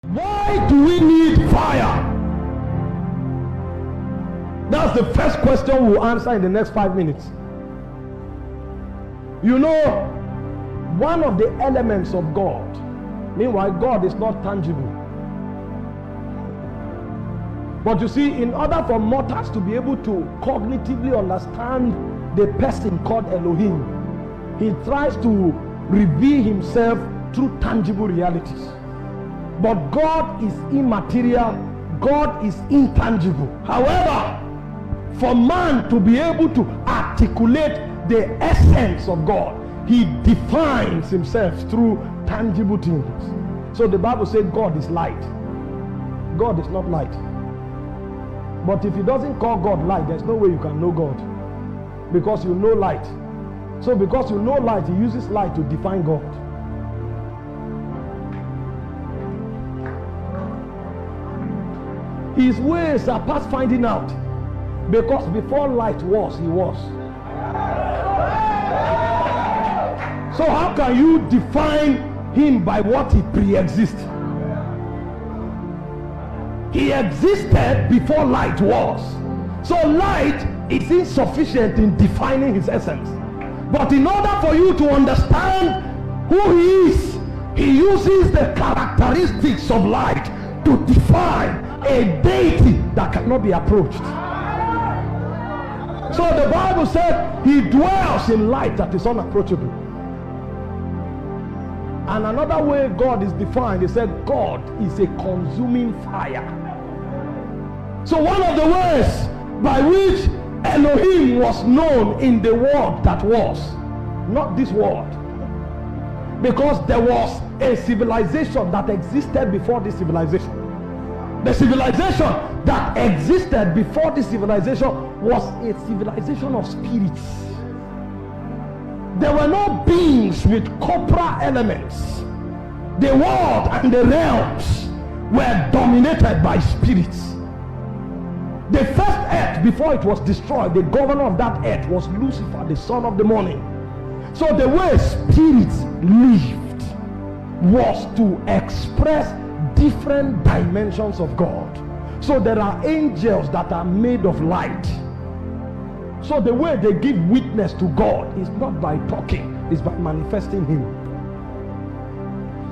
Why do we need fire? That's the first question we'll answer in the next 5 minutes. You know, one of the elements of God, meanwhile, God is not tangible. But you see, in order for mortals to be able to cognitively understand the person called Elohim, he tries to reveal himself through tangible realities. But God is immaterial, God is intangible. However, for man to be able to articulate the essence of God, he defines himself through tangible things. So the Bible says God is light. God is not light. But if he doesn't call God light, there's no way you can know God, because you know light. So because you know light, he uses light to define God. His ways are past finding out, because before light was, he was. So how can you define him by what he pre-exists? He existed before light was. So light is insufficient in defining his essence. But in order for you to understand who he is, he uses the characteristics of light to define a deity that cannot be approached. So the Bible said he dwells in light that is unapproachable. And another way God is defined, he said God is a consuming fire. So one of the ways by which Elohim was known in the world that was, not this world, because there was a civilization that existed before this civilization. The civilization that existed before this civilization was a civilization of spirits. There were no beings with corporal elements. The world and the realms were dominated by spirits. The first earth, before it was destroyed, the governor of that earth was Lucifer, the son of the morning. So the way spirits lived was to express different dimensions of God. So there are angels that are made of light. So the way they give witness to God is not by talking, it's by manifesting him.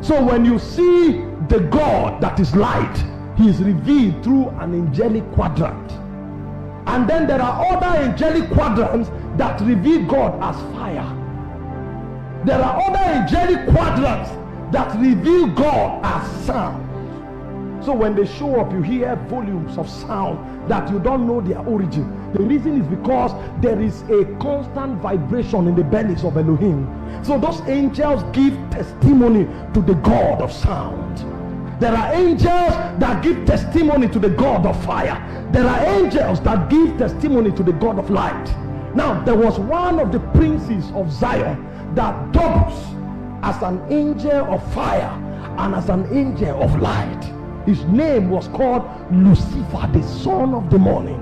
So when you see the God that is light, he is revealed through an angelic quadrant. And then there are other angelic quadrants that reveal God as fire. There are other angelic quadrants that reveal God as sound. So when they show up, you hear volumes of sound that you don't know their origin. The reason is because there is a constant vibration in the bellies of Elohim. So those angels give testimony to the God of sound. There are angels that give testimony to the God of fire. There are angels that give testimony to the God of light. Now, there was one of the princes of Zion that doubles as an angel of fire and as an angel of light. His name was called Lucifer, the son of the morning.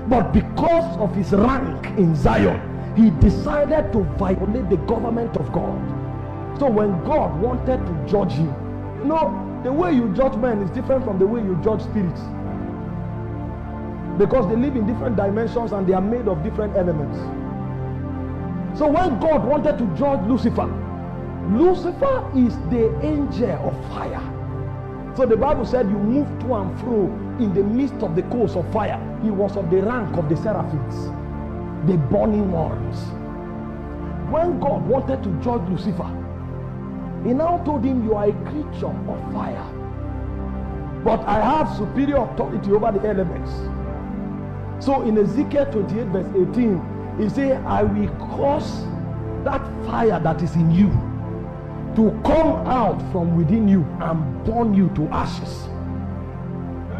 But because of his rank in Zion, he decided to violate the government of God. So when God wanted to judge him, you know, the way you judge men is different from the way you judge spirits, because they live in different dimensions and they are made of different elements. So when God wanted to judge Lucifer, Lucifer is the angel of fire. So the Bible said you move to and fro in the midst of the coals of fire. He was of the rank of the seraphims, the burning ones. When God wanted to judge Lucifer, he now told him, you are a creature of fire, but I have superior authority over the elements. So in Ezekiel 28 verse 18, he said, I will cause that fire that is in you to come out from within you and burn you to ashes.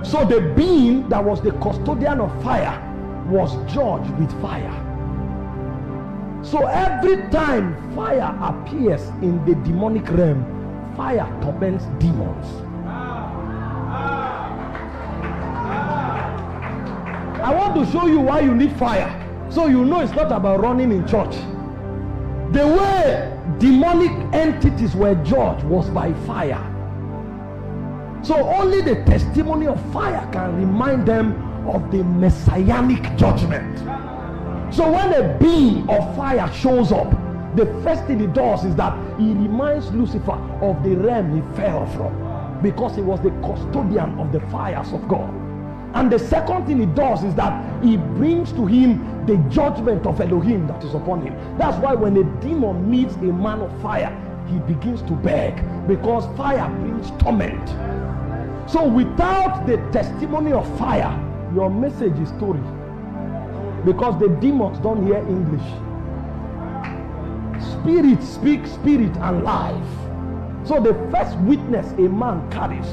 So the being that was the custodian of fire was judged with fire. So every time fire appears in the demonic realm, fire torments demons. I want to show you why you need fire, so you know it's not about running in church. The way demonic entities were judged was by fire. So only the testimony of fire can remind them of the messianic judgment. So when a being of fire shows up, the first thing he does is that he reminds Lucifer of the realm he fell from, because he was the custodian of the fires of God. And the second thing he does is that he brings to him the judgment of Elohim that is upon him. That's why when a demon meets a man of fire, he begins to beg, because fire brings torment. So without the testimony of fire, your message is story, because the demons don't hear English. Spirit speaks spirit and life. So the first witness a man carries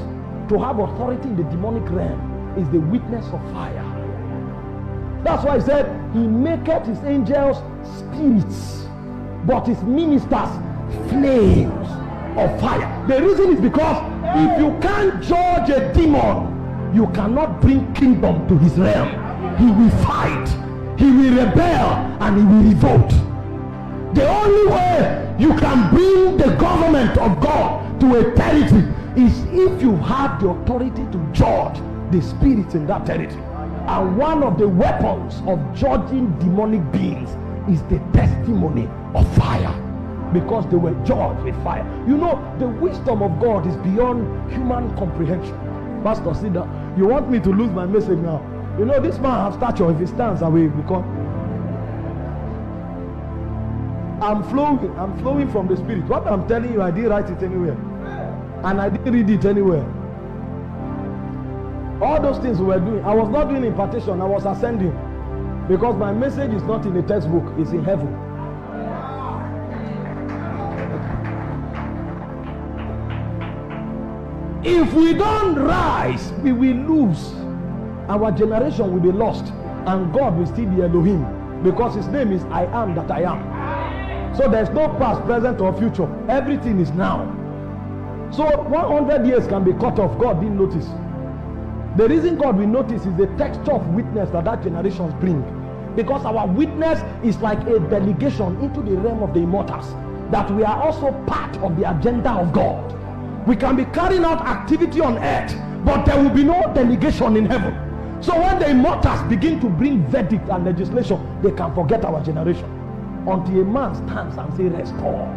to have authority in the demonic realm is the witness of fire. That's why he said he maketh his angels spirits, but his ministers flames of fire. The reason is because if you can't judge a demon, you cannot bring kingdom to his realm. He will fight, he will rebel, and he will revolt. The only way you can bring the government of God to a territory is if you have the authority to judge the spirits in that territory. And one of the weapons of judging demonic beings is the testimony of fire, because they were judged with fire. You know, the wisdom of God is beyond human comprehension. Pastor, sit down. You want me to lose my message now? You know, this man has stature. If he stands away, because I'm flowing from the spirit. What I'm telling you, I didn't write it anywhere, and I didn't read it anywhere. All those things we were doing, I was not doing impartation, I was ascending, because my message is not in a textbook, it's in heaven. If we don't rise, we will lose. Our generation will be lost, and God will still be Elohim, because his name is I am that I am. So there's no past, present, or future. Everything is now. So 100 years can be cut off. God didn't notice. The reason God will notice is the texture of witness that generations bring, because our witness is like a delegation into the realm of the immortals, that we are also part of the agenda of God. We can be carrying out activity on earth, but there will be no delegation in heaven. So when the immortals begin to bring verdict and legislation, they can forget our generation, until a man stands and say, restore.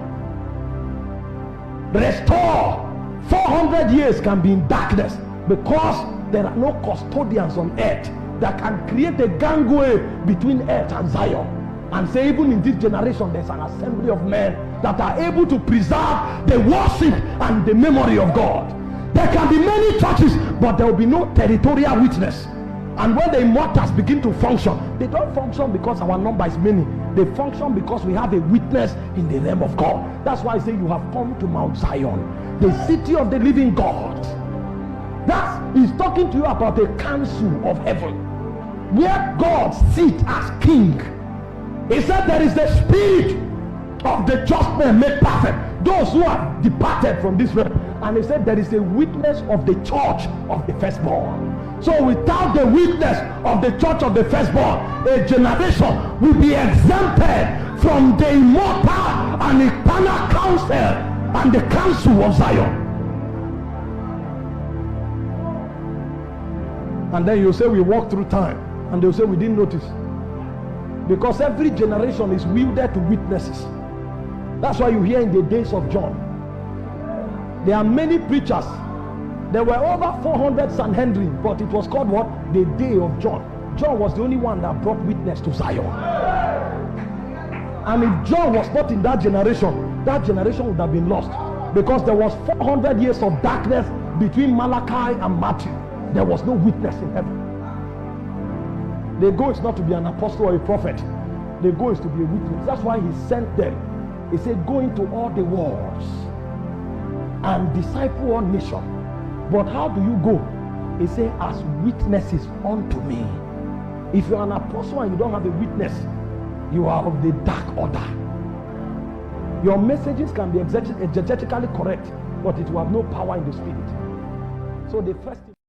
Restore. 400 years can be in darkness, because there are no custodians on earth that can create a gangway between earth and Zion, and say even in this generation there's an assembly of men that are able to preserve the worship and the memory of God. There can be many churches, but there will be no territorial witness. And when the immortals begin to function, they don't function because our number is many. They function because we have a witness in the realm of God. That's why I say you have come to Mount Zion, the city of the living God. He's talking to you about a council of heaven, where God sits as king. He said there is the spirit of the just man made perfect, those who have departed from this realm. And he said there is a witness of the church of the firstborn. So without the witness of the church of the firstborn, a generation will be exempted from the immortal and eternal council and the council of Zion. And then you say we walk through time, and they'll say we didn't notice, because every generation is wielded to witnesses. That's why you hear in the days of John, there are many preachers. There were over 400 Sanhedrin, but it was called what? The day of John. John was the only one that brought witness to Zion. And if John was not in that generation would have been lost, because there was 400 years of darkness between Malachi and Matthew. There was no witness in heaven. The goal is not to be an apostle or a prophet. The goal is to be a witness. That's why he sent them. He said, go into all the worlds and disciple all nations. But how do you go? He said, as witnesses unto me. If you're an apostle and you don't have a witness, you are of the dark order. Your messages can be exegetically correct, but it will have no power in the spirit. So the first thing